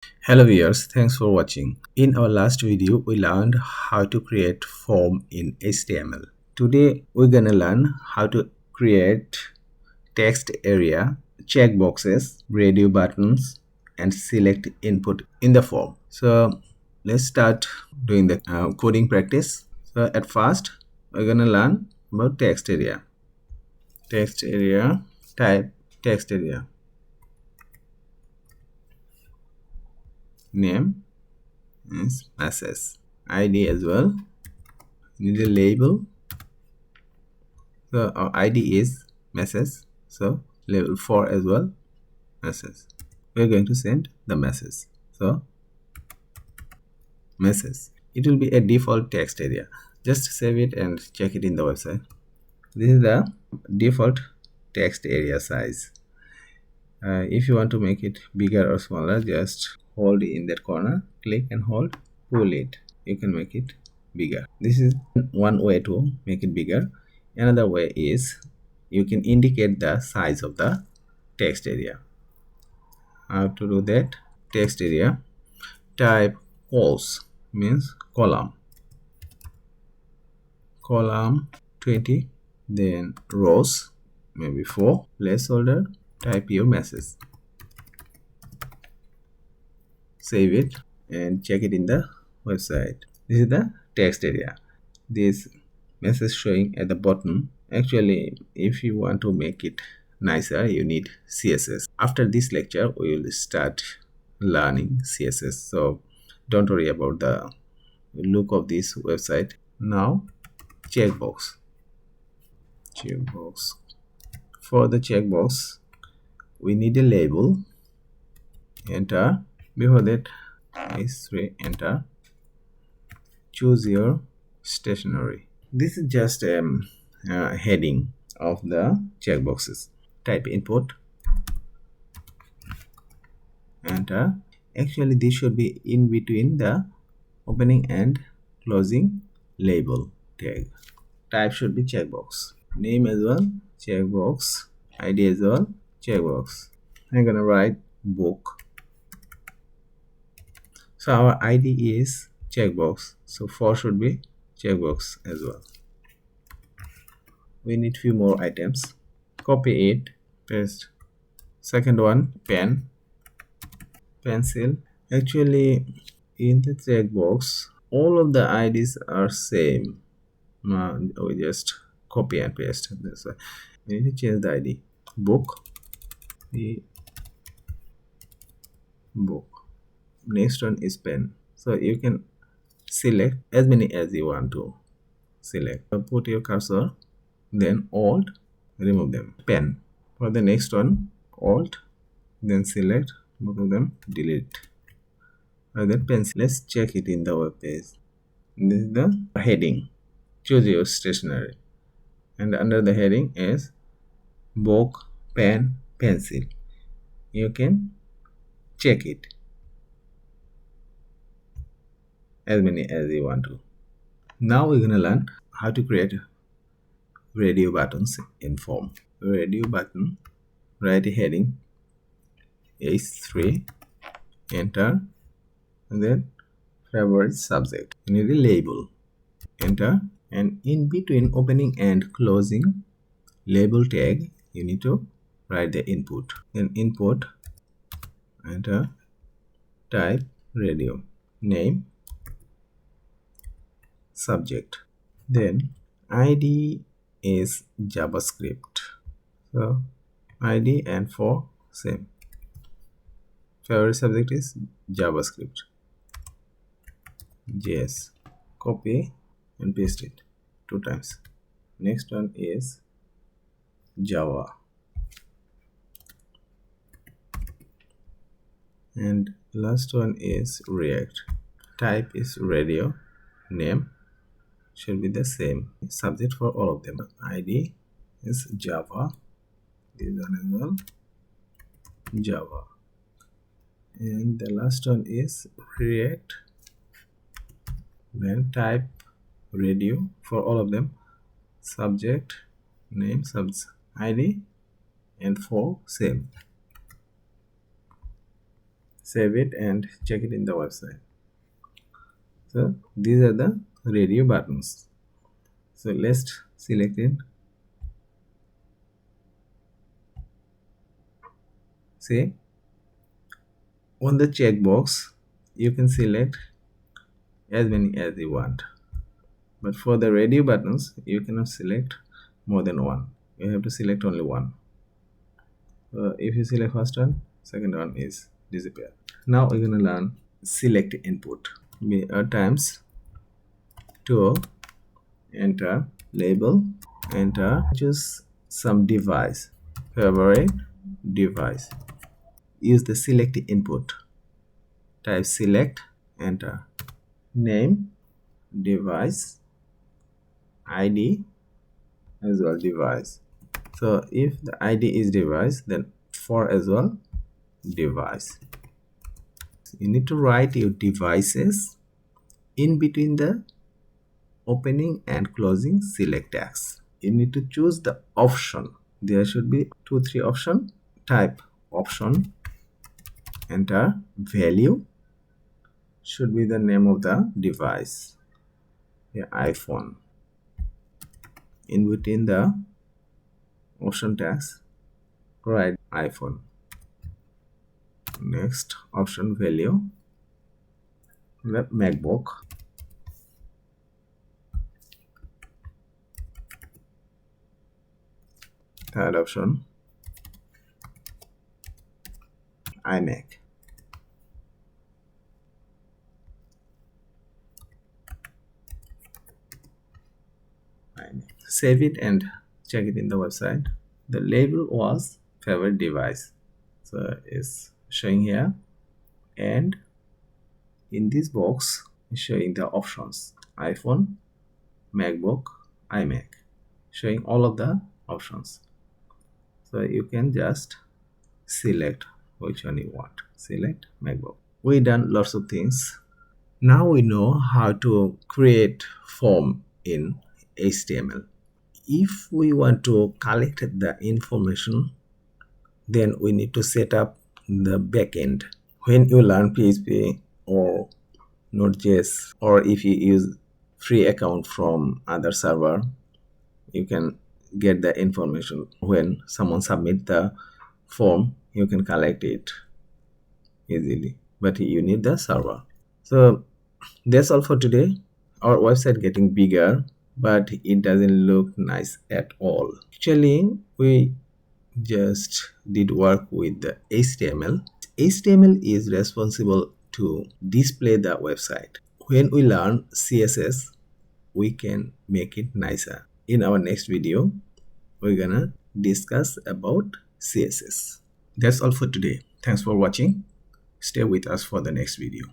Hello viewers, thanks for watching. In our last video, we learned how to create form in HTML. Today, we're gonna learn how to create text area, checkboxes, radio buttons, and select input in the form. So let's start doing the coding practice. So at first, we're gonna learn about text area. Text area, type text area. Name is message. ID as well. Need a label. So our ID is message. So label 4 as well, message. We're going to send the message. So message. It will be a default text area. Just save it and check it in the website. This is the default text area size. If you want to make it bigger or smaller, just hold in that corner, click and hold, pull it. You can make it bigger. This is one way to make it bigger. Another way is you can indicate the size of the text area. How to do that? Text area, type cols, means column 20, then rows maybe 4, placeholder, type your message, save it and check it in the website. This is the text area. This message showing at the bottom. Actually, if you want to make it nicer, you need CSS. After this lecture, we will start learning CSS, so don't worry about the look of this website. Now checkbox. For the checkbox, we need a label. Enter. Before that is enter. Choose your stationery. This is just a heading of the checkboxes. Type input, enter. Actually, this should be in between the opening and closing label tag. Type should be checkbox. Name as well, checkbox. ID as well, checkbox. I'm gonna write book. So our ID is checkbox, so 4 should be checkbox as well. We need few more items. Copy it, paste. Second one, pen, pencil. Actually, in the checkbox, all of the IDs are same. We just copy and paste. That's why we need to change the ID. Book, book. Next one is pen. So you can select as many as you want to select. Put your cursor, then Alt, remove them. Pen. For the next one, Alt, then select both of them, delete. And then pencil. Let's check it in the web page. This is the heading. Choose your stationery. And under the heading is book, pen, pencil. You can check it as many as you want to. Now we're gonna learn how to create radio buttons in form. Radio button, write a heading H3, enter, and then favorite subject. You need a label, enter, and in between opening and closing label tag, you need to write the input. Then input, enter, type radio, name, subject. Then ID is JavaScript. So ID and 4 same. Favorite subject is JavaScript. JS. Copy and paste it 2 times. Next one is Java. And last one is React. Type is radio. Name should be the same. Subject for all of them. ID is Java. This one as well, Java. And the last one is React. Then type radio for all of them. Subject, name, ID, and 4 same. save it and check it in the website. So these are the radio buttons. So let's select it. See, on the checkbox you can select as many as you want, but for the radio buttons you cannot select more than one. You have to select only one. If you select first one, second one is disappear. Now we're gonna learn select input. Times 2, enter label, enter, choose some device, favorite device. Use the select input. Type select, enter, name, device, ID as well, device. So if the ID is device, then for as well device. You need to write your devices in between the opening and closing select tags. You need to choose the option. There should be 2-3 option. Type option, enter, value should be the name of the device, iPhone. In between the option tags, write iPhone. Next option value, MacBook. Third option, iMac. Save it and check it in the website. The label was favorite device, so it's showing here, and in this box is showing the options: iPhone, MacBook, iMac, showing all of the options. So you can just select which one you want. Select MacBook. We done lots of things. Now we know how to create form in HTML. If we want to collect the information, then we need to set up the backend. When you learn PHP or Node.js, or if you use free account from other server, you can get the information. When someone submit the form, you can collect it easily, but you need the server. So that's all for today. Our website getting bigger, but it doesn't look nice at all. Actually, we just did work with the HTML. HTML is responsible to display the website. When we learn CSS, we can make it nicer. In our next video, we're gonna discuss about CSS. That's all for today. Thanks for watching. Stay with us for the next video.